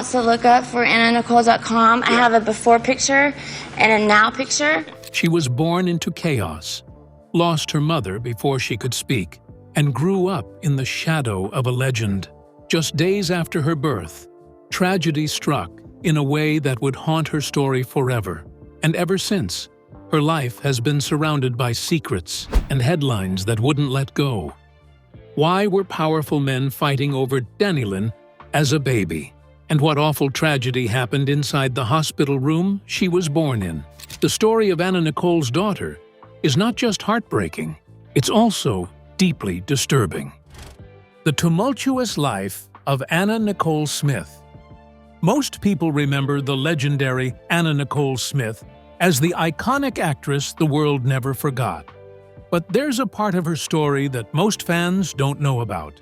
wants to look up for AnnaNicole.com, I have a before picture and a now picture. She was born into chaos, lost her mother before she could speak, and grew up in the shadow of a legend. Just days after her birth, tragedy struck in a way that would haunt her story forever. And ever since, her life has been surrounded by secrets and headlines that wouldn't let go. Why were powerful men fighting over Danilin as a baby? And what awful tragedy happened inside the hospital room she was born in? The story of Anna Nicole's daughter is not just heartbreaking, it's also deeply disturbing. The tumultuous life of Anna Nicole Smith. Most people remember the legendary Anna Nicole Smith as the iconic actress the world never forgot. But there's a part of her story that most fans don't know about,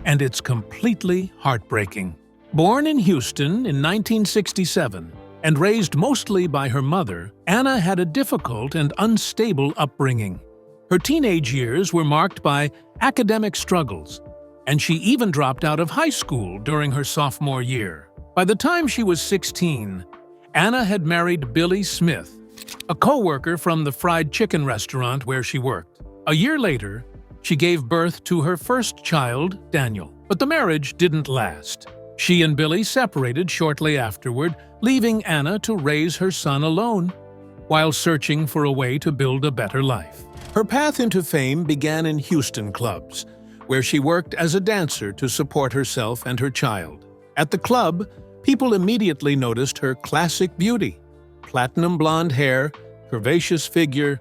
and it's completely heartbreaking. Born in Houston in 1967 and raised mostly by her mother, Anna had a difficult and unstable upbringing. Her teenage years were marked by academic struggles, and she even dropped out of high school during her sophomore year. By the time she was 16, Anna had married Billy Smith, a co-worker from the fried chicken restaurant where she worked. A year later, she gave birth to her first child, Daniel. But the marriage didn't last. She and Billy separated shortly afterward, leaving Anna to raise her son alone, while searching for a way to build a better life. Her path into fame began in Houston clubs, where she worked as a dancer to support herself and her child. At the club, people immediately noticed her classic beauty, platinum blonde hair, curvaceous figure,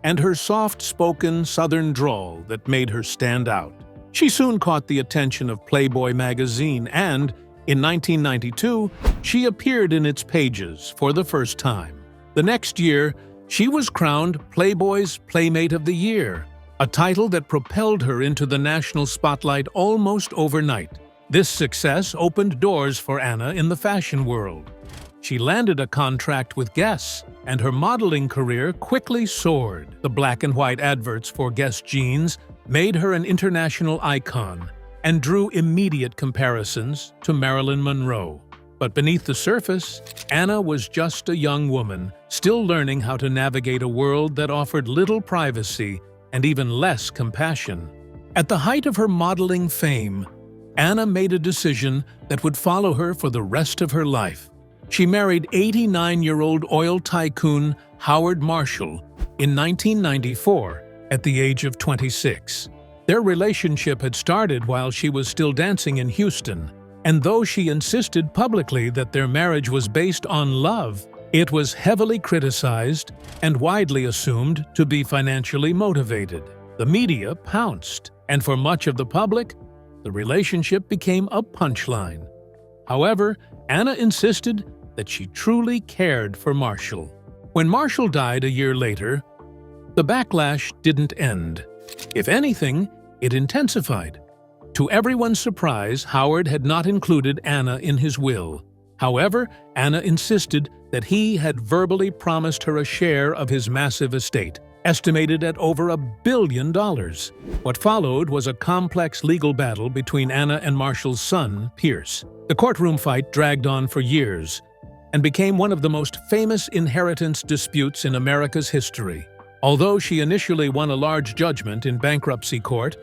and her soft-spoken Southern drawl that made her stand out. She soon caught the attention of Playboy magazine and, in 1992, she appeared in its pages for the first time. The next year, she was crowned Playboy's Playmate of the Year, a title that propelled her into the national spotlight almost overnight. This success opened doors for Anna in the fashion world. She landed a contract with Guess, and her modeling career quickly soared. The black and white adverts for Guess jeans made her an international icon and drew immediate comparisons to Marilyn Monroe. But beneath the surface, Anna was just a young woman, still learning how to navigate a world that offered little privacy and even less compassion. At the height of her modeling fame, Anna made a decision that would follow her for the rest of her life. She married 89-year-old oil tycoon Howard Marshall in 1994 at the age of 26. Their relationship had started while she was still dancing in Houston, and though she insisted publicly that their marriage was based on love, it was heavily criticized and widely assumed to be financially motivated. The media pounced, and for much of the public, the relationship became a punchline. However, Anna insisted that she truly cared for Marshall. When Marshall died a year later, the backlash didn't end. If anything, it intensified. To everyone's surprise, Howard had not included Anna in his will. However, Anna insisted that he had verbally promised her a share of his massive estate, estimated at over $1 billion. What followed was a complex legal battle between Anna and Marshall's son, Pierce. The courtroom fight dragged on for years and became one of the most famous inheritance disputes in America's history. Although she initially won a large judgment in bankruptcy court,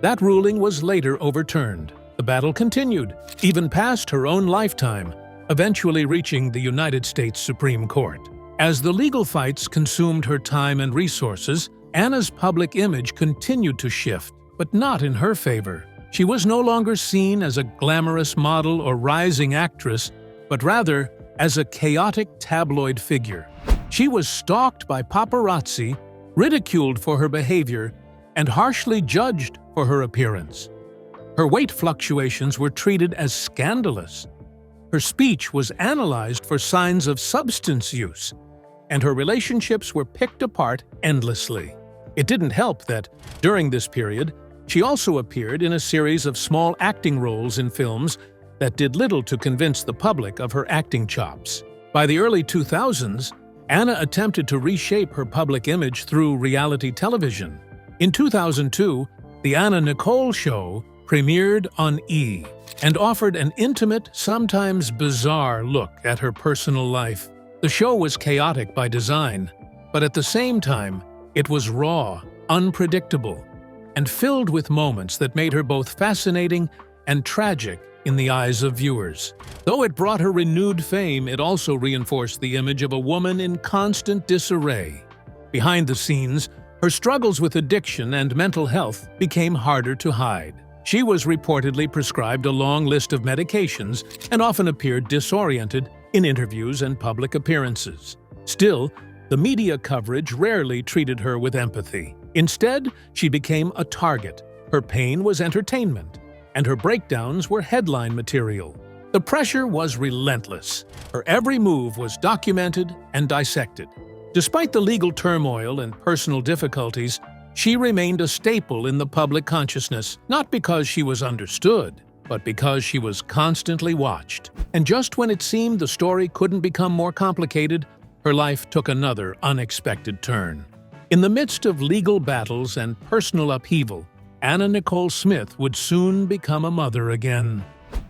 that ruling was later overturned. The battle continued, even past her own lifetime, eventually reaching the United States Supreme Court. As the legal fights consumed her time and resources, Anna's public image continued to shift, but not in her favor. She was no longer seen as a glamorous model or rising actress, but rather as a chaotic tabloid figure. She was stalked by paparazzi, ridiculed for her behavior, and harshly judged for her appearance. Her weight fluctuations were treated as scandalous. Her speech was analyzed for signs of substance use, and her relationships were picked apart endlessly. It didn't help that, during this period, she also appeared in a series of small acting roles in films that did little to convince the public of her acting chops. By the early 2000s, Anna attempted to reshape her public image through reality television. In 2002, The Anna Nicole Show premiered on E! and offered an intimate, sometimes bizarre look at her personal life. The show was chaotic by design, but at the same time, it was raw, unpredictable, and filled with moments that made her both fascinating and tragic in the eyes of viewers. Though it brought her renewed fame, it also reinforced the image of a woman in constant disarray. Behind the scenes, her struggles with addiction and mental health became harder to hide. She was reportedly prescribed a long list of medications and often appeared disoriented in interviews and public appearances. Still, the media coverage rarely treated her with empathy. Instead, she became a target. Her pain was entertainment, and her breakdowns were headline material. The pressure was relentless. Her every move was documented and dissected. Despite the legal turmoil and personal difficulties, she remained a staple in the public consciousness, not because she was understood, but because she was constantly watched. And just when it seemed the story couldn't become more complicated, her life took another unexpected turn. In the midst of legal battles and personal upheaval, Anna Nicole Smith would soon become a mother again.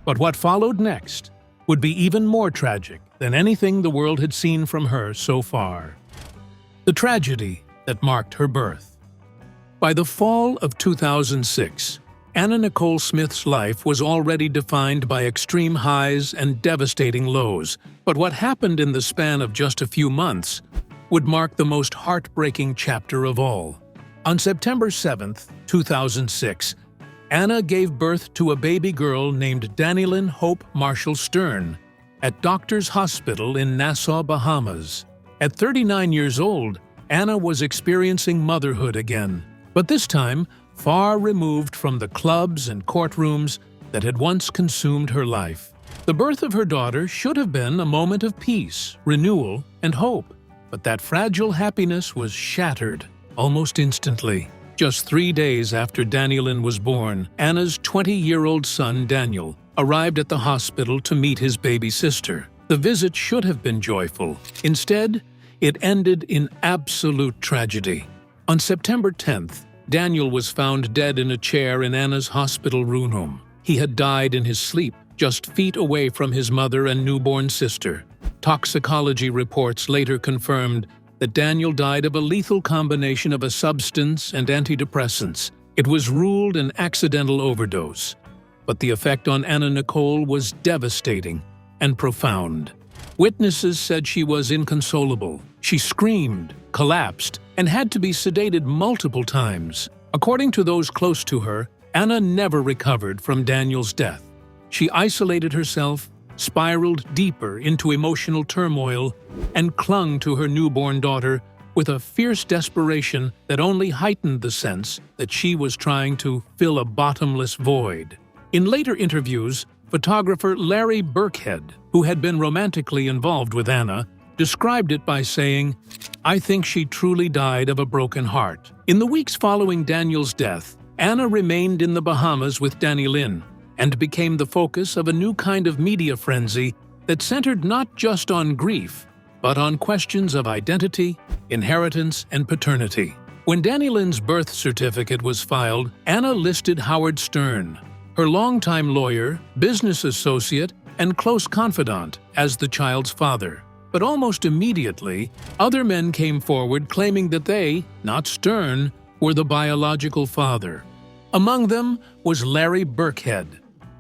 But what followed next would be even more tragic than anything the world had seen from her so far. The tragedy that marked her birth. By the fall of 2006, Anna Nicole Smith's life was already defined by extreme highs and devastating lows, but what happened in the span of just a few months would mark the most heartbreaking chapter of all. On September 7, 2006, Anna gave birth to a baby girl named Danielyn Hope Marshall Stern at Doctors Hospital in Nassau, Bahamas. At 39 years old, Anna was experiencing motherhood again, but this time far removed from the clubs and courtrooms that had once consumed her life. The birth of her daughter should have been a moment of peace, renewal, and hope, but that fragile happiness was shattered almost instantly. Just 3 days after Danielyn was born, Anna's 20-year-old son, Daniel, arrived at the hospital to meet his baby sister. The visit should have been joyful. Instead, it ended in absolute tragedy. On September 10th, Daniel was found dead in a chair in Anna's hospital room. He had died in his sleep, just feet away from his mother and newborn sister. Toxicology reports later confirmed that Daniel died of a lethal combination of a substance and antidepressants. It was ruled an accidental overdose, but the effect on Anna Nicole was devastating and profound. Witnesses said she was inconsolable. She screamed, collapsed, and had to be sedated multiple times. According to those close to her, Anna never recovered from Daniel's death. She isolated herself, spiraled deeper into emotional turmoil, and clung to her newborn daughter with a fierce desperation that only heightened the sense that she was trying to fill a bottomless void. In later interviews, photographer Larry Burkhead, who had been romantically involved with Anna, described it by saying, "I think she truly died of a broken heart." In the weeks following Daniel's death, Anna remained in the Bahamas with Danielyn and became the focus of a new kind of media frenzy that centered not just on grief, but on questions of identity, inheritance, and paternity. When Danielyn's birth certificate was filed, Anna listed Howard Stern, her longtime lawyer, business associate, and close confidant, as the child's father. But almost immediately, other men came forward claiming that they, not Stern, were the biological father. Among them was Larry Burkhead,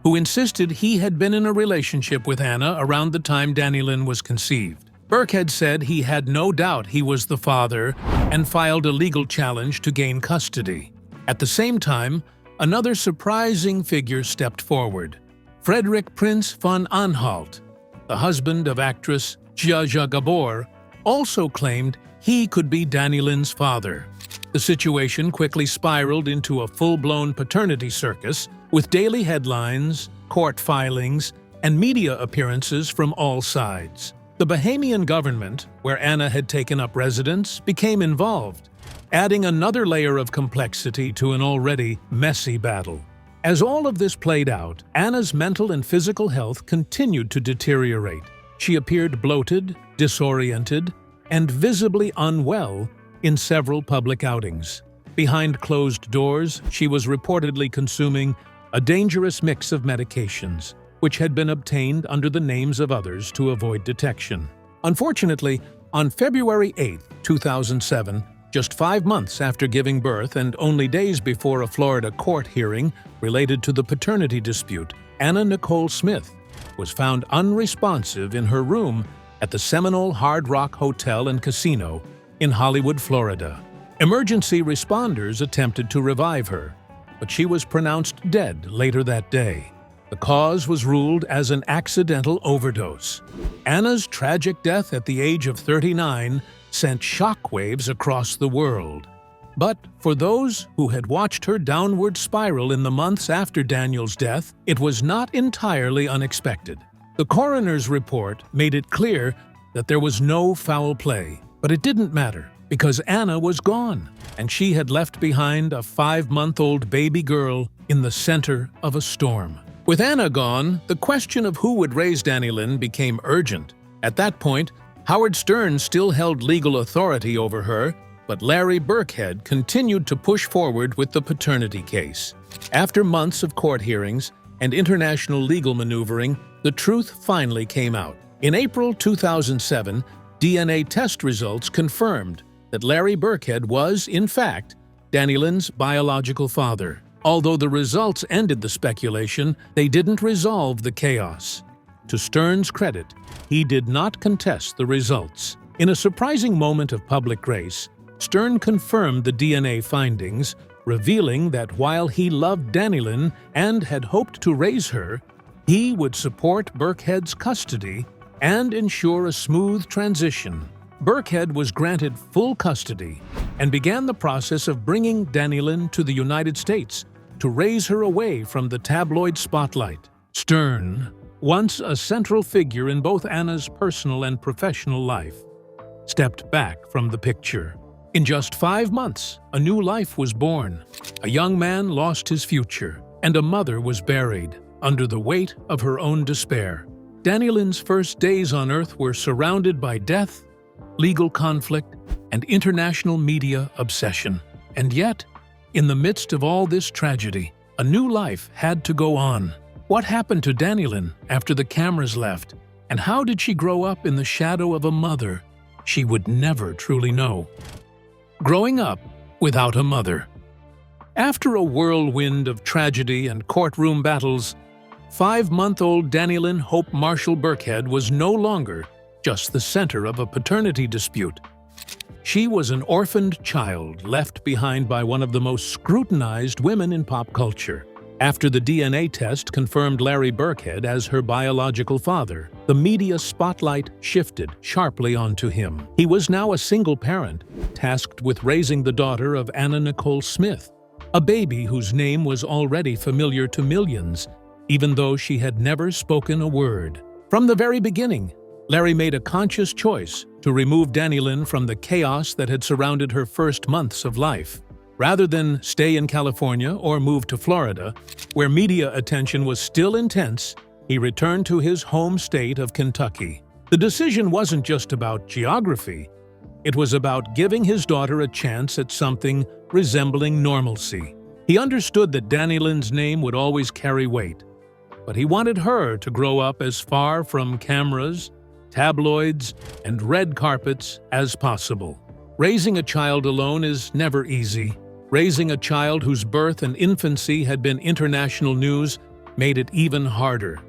who insisted he had been in a relationship with Anna around the time Danielyn was conceived. Burkhead said he had no doubt he was the father and filed a legal challenge to gain custody. At the same time, another surprising figure stepped forward. Frederick Prince von Anhalt, the husband of actress Zsa Gabor, also claimed he could be Danielyn's father. The situation quickly spiraled into a full-blown paternity circus with daily headlines, court filings, and media appearances from all sides. The Bahamian government, where Anna had taken up residence, became involved, adding another layer of complexity to an already messy battle. As all of this played out, Anna's mental and physical health continued to deteriorate. She appeared bloated, disoriented, and visibly unwell in several public outings. Behind closed doors, she was reportedly consuming a dangerous mix of medications, which had been obtained under the names of others to avoid detection. Unfortunately, on February 8, 2007, just 5 months after giving birth and only days before a Florida court hearing related to the paternity dispute, Nicole Smith was found unresponsive in her room at the Seminole Hard Rock Hotel and Casino in Hollywood, Florida. Emergency responders attempted to revive her, but she was pronounced dead later that day. The cause was ruled as an accidental overdose. Anna's tragic death at the age of 39 sent shockwaves across the world. But for those who had watched her downward spiral in the months after Daniel's death, it was not entirely unexpected. The coroner's report made it clear that there was no foul play, but it didn't matter because Anna was gone, and she had left behind a 5-month-old baby girl in the center of a storm. With Anna gone, the question of who would raise Danielyn became urgent. At that point, Howard Stern still held legal authority over her, but Larry Burkhead continued to push forward with the paternity case. After months of court hearings and international legal maneuvering, the truth finally came out. In April 2007, DNA test results confirmed that Larry Burkhead was, in fact, Danielyn's biological father. Although the results ended the speculation, they didn't resolve the chaos. To Stern's credit, he did not contest the results. In a surprising moment of public grace, Stern confirmed the DNA findings, revealing that while he loved Danielyn and had hoped to raise her, he would support Burkhead's custody and ensure a smooth transition. Burkhead was granted full custody and began the process of bringing Danielyn to the United States to raise her away from the tabloid spotlight. Stern, once a central figure in both Anna's personal and professional life, stepped back from the picture. In just 5 months, a new life was born. A young man lost his future, and a mother was buried under the weight of her own despair. Danielyn's first days on Earth were surrounded by death, legal conflict, and international media obsession. And yet, in the midst of all this tragedy, a new life had to go on. What happened to Danielyn after the cameras left, and how did she grow up in the shadow of a mother she would never truly know? Growing up without a mother. After a whirlwind of tragedy and courtroom battles, 5-month-old Danielyn Hope Marshall Burkhead was no longer just the center of a paternity dispute. She was an orphaned child left behind by one of the most scrutinized women in pop culture. After the DNA test confirmed Larry Burkhead as her biological father, the media spotlight shifted sharply onto him. He was now a single parent, tasked with raising the daughter of Nicole Smith, a baby whose name was already familiar to millions, even though she had never spoken a word. From the very beginning, Larry made a conscious choice to remove Danielyn from the chaos that had surrounded her first months of life. Rather than stay in California or move to Florida, where media attention was still intense, he returned to his home state of Kentucky. The decision wasn't just about geography. It was about giving his daughter a chance at something resembling normalcy. He understood that Danielyn's name would always carry weight, but he wanted her to grow up as far from cameras, tabloids, and red carpets as possible. Raising a child alone is never easy. Raising a child whose birth and infancy had been international news made it even harder.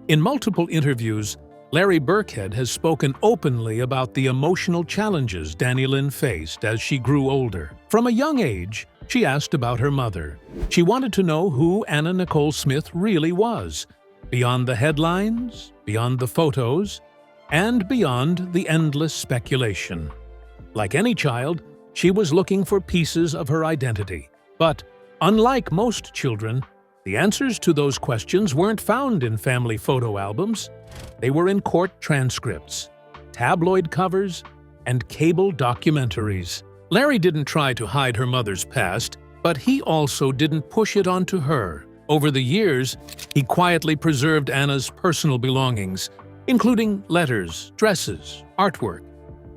In multiple interviews, Larry Burkhead has spoken openly about the emotional challenges Danielyn faced as she grew older. From a young age, she asked about her mother. She wanted to know who Nicole Smith really was, beyond the headlines, beyond the photos, and beyond the endless speculation. Like any child, she was looking for pieces of her identity. But, unlike most children, the answers to those questions weren't found in family photo albums. They were in court transcripts, tabloid covers, and cable documentaries. Larry didn't try to hide her mother's past, but he also didn't push it onto her. Over the years, he quietly preserved Anna's personal belongings, including letters, dresses, artwork,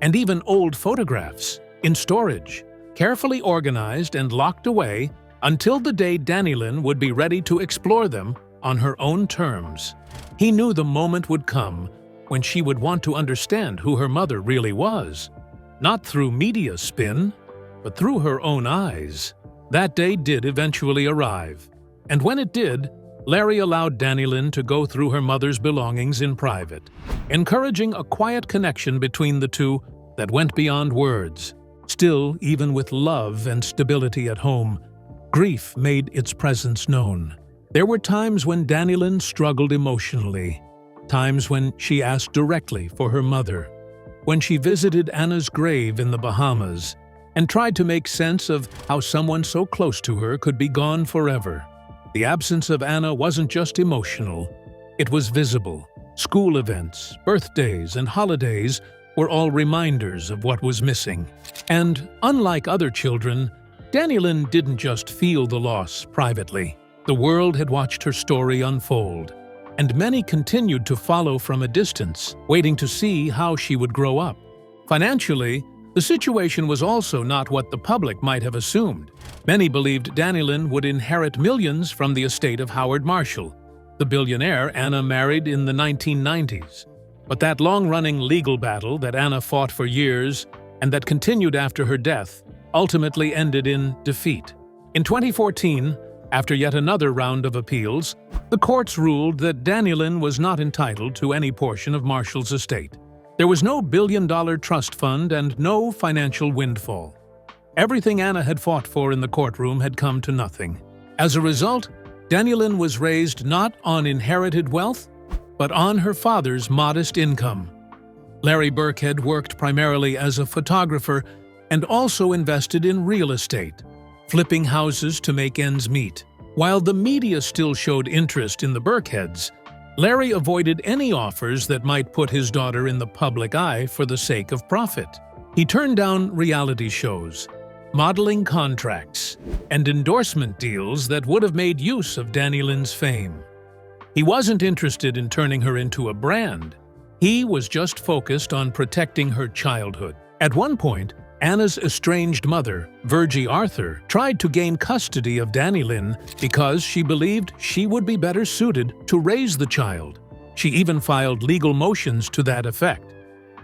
and even old photographs, in storage, carefully organized and locked away until the day Danilyn would be ready to explore them on her own terms. He knew the moment would come when she would want to understand who her mother really was, not through media spin, but through her own eyes. That day did eventually arrive, and when it did, Larry allowed Danilyn to go through her mother's belongings in private, encouraging a quiet connection between the two that went beyond words. Still, even with love and stability at home, grief made its presence known. There were times when Danilyn struggled emotionally, times when she asked directly for her mother, when she visited Anna's grave in the Bahamas and tried to make sense of how someone so close to her could be gone forever. The absence of Anna wasn't just emotional, it was visible. School events, birthdays, and holidays were all reminders of what was missing. And unlike other children, Danilyn didn't just feel the loss privately. The world had watched her story unfold, and many continued to follow from a distance, waiting to see how she would grow up. Financially, the situation was also not what the public might have assumed. Many believed Danilyn would inherit millions from the estate of Howard Marshall, the billionaire Anna married in the 1990s. But that long-running legal battle that Anna fought for years and that continued after her death ultimately ended in defeat. In 2014, after yet another round of appeals, the courts ruled that Danilyn was not entitled to any portion of Marshall's estate. There was no billion-dollar trust fund and no financial windfall. Everything Anna had fought for in the courtroom had come to nothing. As a result, Danilyn was raised not on inherited wealth, but on her father's modest income. Larry Burkhead worked primarily as a photographer and also invested in real estate, flipping houses to make ends meet. While the media still showed interest in the Burkheads, Larry avoided any offers that might put his daughter in the public eye for the sake of profit. He turned down reality shows, modeling contracts, and endorsement deals that would have made use of Danilyn's fame. He wasn't interested in turning her into a brand. He was just focused on protecting her childhood. At one point, Anna's estranged mother, Virgie Arthur, tried to gain custody of Danilyn because she believed she would be better suited to raise the child. She even filed legal motions to that effect.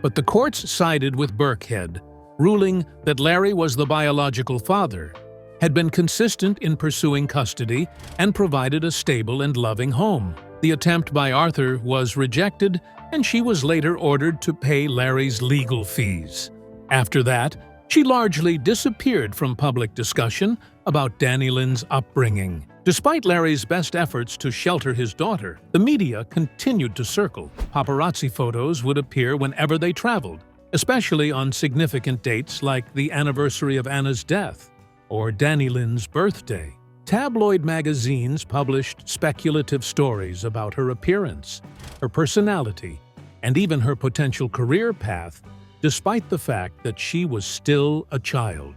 But the courts sided with Burkhead, ruling that Larry was the biological father, had been consistent in pursuing custody, and provided a stable and loving home. The attempt by Arthur was rejected, and she was later ordered to pay Larry's legal fees. After that, she largely disappeared from public discussion about Danilyn's upbringing. Despite Larry's best efforts to shelter his daughter, the media continued to circle. Paparazzi photos would appear whenever they traveled, especially on significant dates like the anniversary of Anna's death or Danilyn's birthday. Tabloid magazines published speculative stories about her appearance, her personality, and even her potential career path, despite the fact that she was still a child.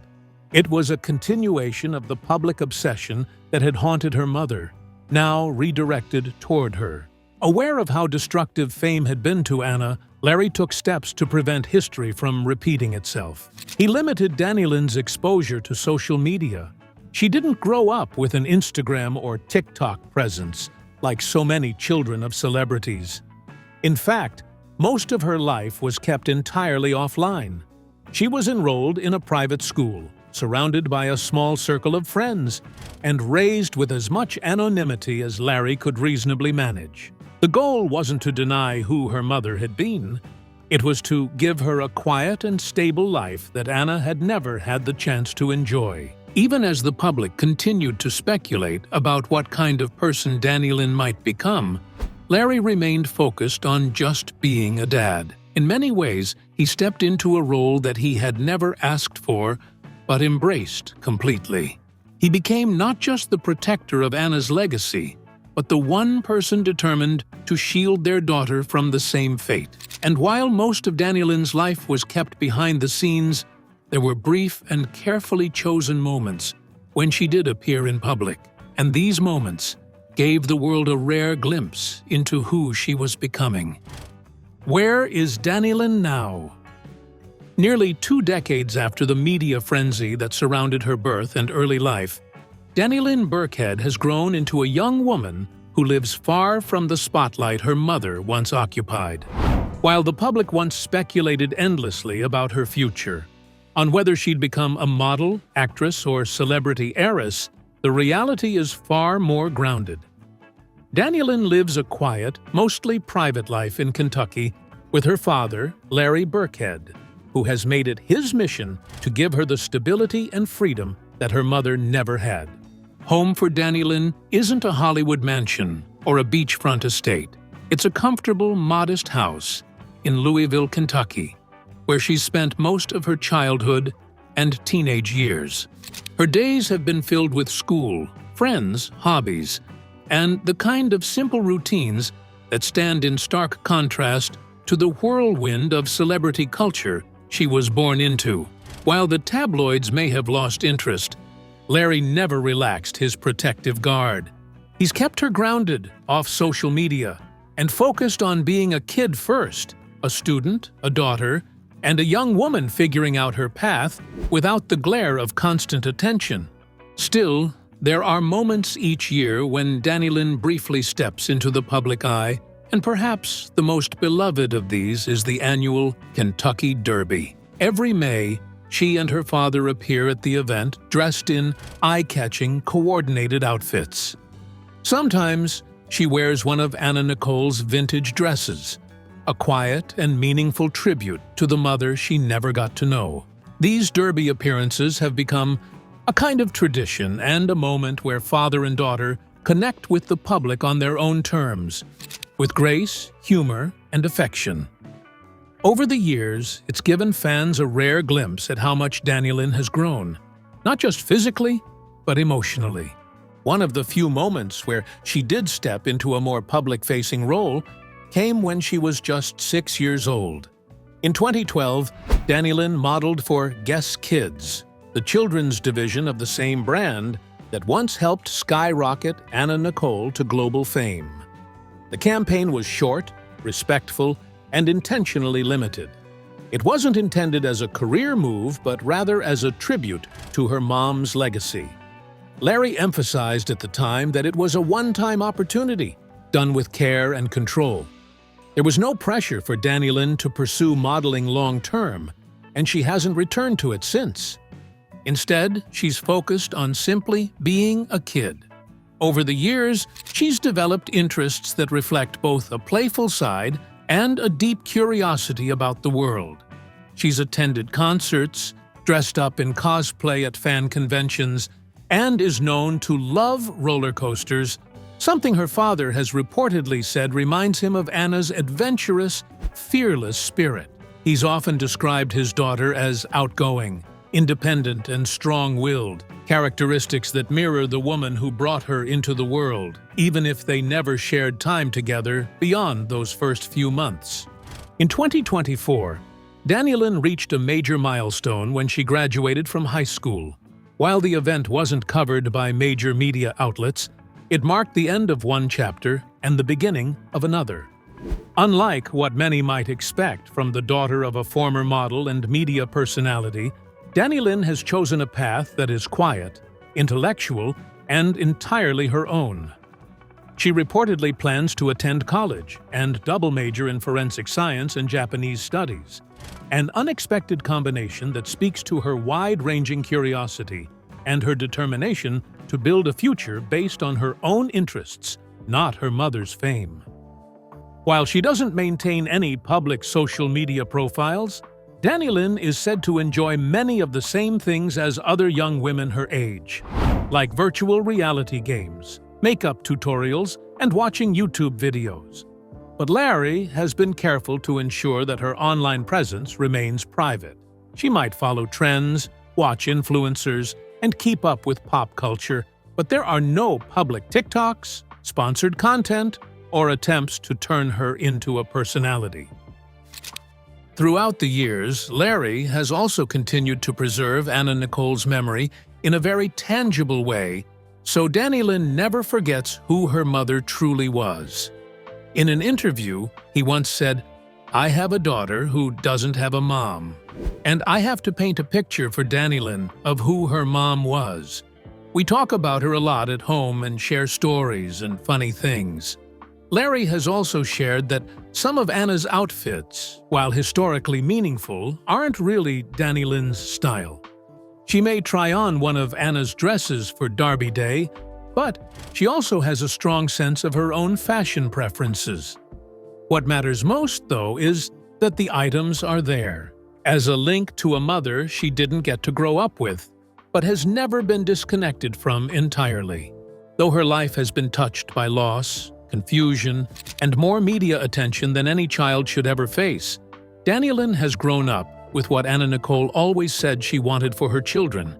It was a continuation of the public obsession that had haunted her mother, now redirected toward her. Aware of how destructive fame had been to Anna, Larry took steps to prevent history from repeating itself. He limited Danilyn's exposure to social media. She didn't grow up with an Instagram or TikTok presence, like so many children of celebrities. In fact, most of her life was kept entirely offline. She was enrolled in a private school, surrounded by a small circle of friends, and raised with as much anonymity as Larry could reasonably manage. The goal wasn't to deny who her mother had been. It was to give her a quiet and stable life that Anna had never had the chance to enjoy. Even as the public continued to speculate about what kind of person Danilyn might become, Larry remained focused on just being a dad. In many ways, he stepped into a role that he had never asked for, but embraced completely. He became not just the protector of Anna's legacy, but the one person determined to shield their daughter from the same fate. And while most of Danilyn's life was kept behind the scenes, there were brief and carefully chosen moments when she did appear in public. And these moments gave the world a rare glimpse into who she was becoming. Where is Danilyn now? Nearly 2 decades after the media frenzy that surrounded her birth and early life, Dannylyn Burkhead has grown into a young woman who lives far from the spotlight her mother once occupied. While the public once speculated endlessly about her future, on whether she'd become a model, actress, or celebrity heiress, the reality is far more grounded. Dannylyn lives a quiet, mostly private life in Kentucky with her father, Larry Burkhead, who has made it his mission to give her the stability and freedom that her mother never had. Home for Dannylyn isn't a Hollywood mansion or a beachfront estate. It's a comfortable, modest house in Louisville, Kentucky, where she's spent most of her childhood and teenage years. Her days have been filled with school, friends, hobbies, and the kind of simple routines that stand in stark contrast to the whirlwind of celebrity culture she was born into. While the tabloids may have lost interest, Larry never relaxed his protective guard. He's kept her grounded, off social media, and focused on being a kid first, a student, a daughter, and a young woman figuring out her path without the glare of constant attention. Still, there are moments each year when Dannylyn briefly steps into the public eye, and perhaps the most beloved of these is the annual Kentucky Derby. Every May, she and her father appear at the event dressed in eye-catching, coordinated outfits. Sometimes she wears one of Nicole's vintage dresses, a quiet and meaningful tribute to the mother she never got to know. These Derby appearances have become a kind of tradition and a moment where father and daughter connect with the public on their own terms, with grace, humor, and affection. Over the years, it's given fans a rare glimpse at how much Dannylyn has grown, not just physically, but emotionally. One of the few moments where she did step into a more public-facing role came when she was just 6 years old. In 2012, Dannylyn modeled for Guess Kids, the children's division of the same brand that once helped skyrocket Nicole to global fame. The campaign was short, respectful, and intentionally limited. It wasn't intended as a career move, but rather as a tribute to her mom's legacy. Larry emphasized at the time that it was a one-time opportunity, done with care and control. There was no pressure for Dannylyn to pursue modeling long-term, and she hasn't returned to it since. Instead, she's focused on simply being a kid. Over the years, she's developed interests that reflect both a playful side and a deep curiosity about the world. She's attended concerts, dressed up in cosplay at fan conventions, and is known to love roller coasters, something her father has reportedly said reminds him of Anna's adventurous, fearless spirit. He's often described his daughter as outgoing, independent, and strong-willed, characteristics that mirror the woman who brought her into the world, even if they never shared time together beyond those first few months. In 2024, Dannylyn reached a major milestone when she graduated from high school. While the event wasn't covered by major media outlets, it marked the end of one chapter and the beginning of another. Unlike what many might expect from the daughter of a former model and media personality, Dannylyn has chosen a path that is quiet, intellectual, and entirely her own. She reportedly plans to attend college and double major in forensic science and Japanese studies, an unexpected combination that speaks to her wide-ranging curiosity and her determination to build a future based on her own interests, not her mother's fame. While she doesn't maintain any public social media profiles, Dannylyn is said to enjoy many of the same things as other young women her age, like virtual reality games, makeup tutorials, and watching YouTube videos. But Larry has been careful to ensure that her online presence remains private. She might follow trends, watch influencers, and keep up with pop culture, but there are no public TikToks, sponsored content, or attempts to turn her into a personality. Throughout the years, Larry has also continued to preserve Nicole's memory in a very tangible way, so Dannylyn never forgets who her mother truly was. In an interview, he once said, "I have a daughter who doesn't have a mom, and I have to paint a picture for Dannylyn of who her mom was. We talk about her a lot at home and share stories and funny things. Larry has also shared that some of Anna's outfits, while historically meaningful, aren't really Danny Lynn's style. She may try on one of Anna's dresses for Derby Day, but she also has a strong sense of her own fashion preferences. What matters most, though, is that the items are there, as a link to a mother she didn't get to grow up with, but has never been disconnected from entirely. Though her life has been touched by loss, confusion, and more media attention than any child should ever face, Danny Lynn has grown up with what Nicole always said she wanted for her children,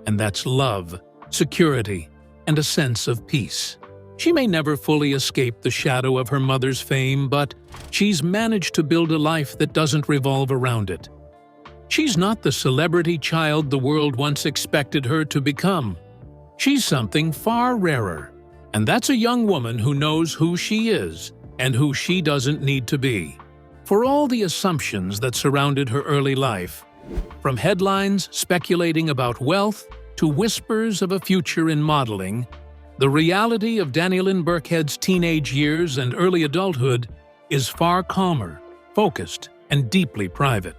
and that's love, security, and a sense of peace. She may never fully escape the shadow of her mother's fame, but she's managed to build a life that doesn't revolve around it. She's not the celebrity child the world once expected her to become. She's something far rarer, and that's a young woman who knows who she is and who she doesn't need to be. For all the assumptions that surrounded her early life, from headlines speculating about wealth to whispers of a future in modeling, the reality of Danny Lynn Burkhead's teenage years and early adulthood is far calmer, focused, and deeply private.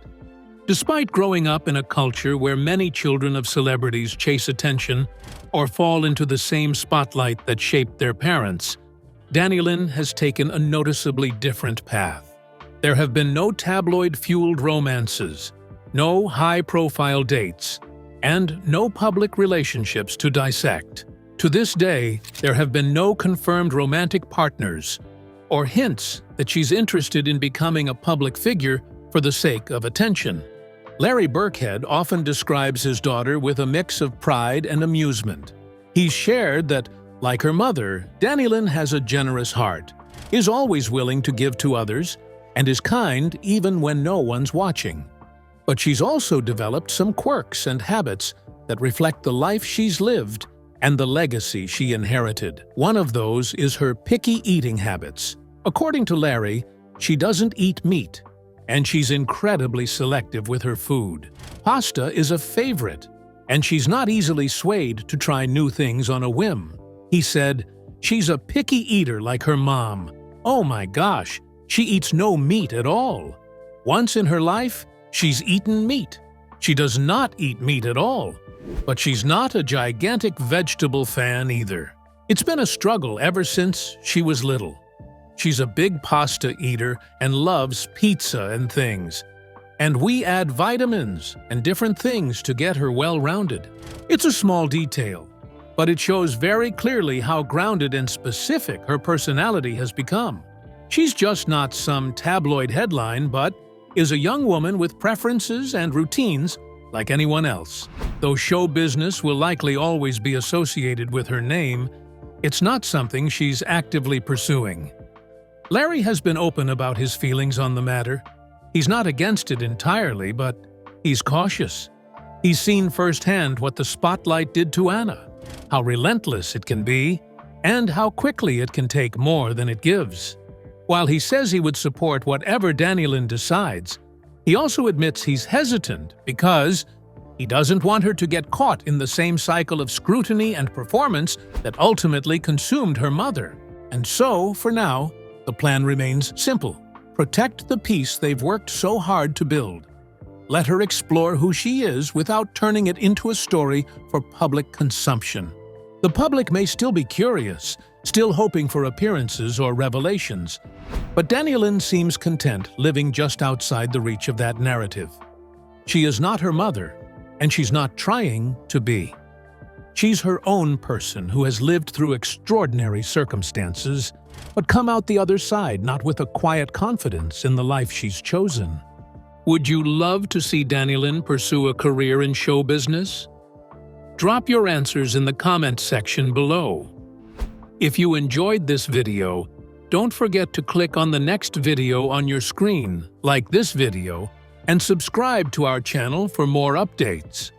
Despite growing up in a culture where many children of celebrities chase attention or fall into the same spotlight that shaped their parents, Danny Lynn has taken a noticeably different path. There have been no tabloid-fueled romances, no high-profile dates, and no public relationships to dissect. To this day, there have been no confirmed romantic partners or hints that she's interested in becoming a public figure for the sake of attention. Larry Burkhead often describes his daughter with a mix of pride and amusement. He's shared that, like her mother, Danny Lynn has a generous heart, is always willing to give to others, and is kind even when no one's watching. But she's also developed some quirks and habits that reflect the life she's lived and the legacy she inherited. One of those is her picky eating habits. According to Larry, she doesn't eat meat, and she's incredibly selective with her food. Pasta is a favorite, and she's not easily swayed to try new things on a whim. He said, "She's a picky eater like her mom. Oh my gosh, she eats no meat at all. Once in her life, she's eaten meat. She does not eat meat at all. But she's not a gigantic vegetable fan either. It's been a struggle ever since she was little. She's a big pasta eater and loves pizza and things. And we add vitamins and different things to get her well-rounded. It's a small detail, but it shows very clearly how grounded and specific her personality has become. She's just not some tabloid headline, but is a young woman with preferences and routines like anyone else. Though show business will likely always be associated with her name, it's not something she's actively pursuing. Larry has been open about his feelings on the matter. He's not against it entirely, but he's cautious. He's seen firsthand what the spotlight did to Anna, how relentless it can be, and how quickly it can take more than it gives. While he says he would support whatever Danny Lynn decides, he also admits he's hesitant because he doesn't want her to get caught in the same cycle of scrutiny and performance that ultimately consumed her mother. And so, for now, the plan remains simple. Protect the peace they've worked so hard to build. Let her explore who she is without turning it into a story for public consumption. The public may still be curious, still hoping for appearances or revelations, but Danny Lynn seems content living just outside the reach of that narrative. She is not her mother, and she's not trying to be. She's her own person who has lived through extraordinary circumstances, but come out the other side not with a quiet confidence in the life she's chosen. Would you love to see Danny Lynn pursue a career in show business? Drop your answers in the comments section below. If you enjoyed this video, don't forget to click on the next video on your screen, like this video, and subscribe to our channel for more updates.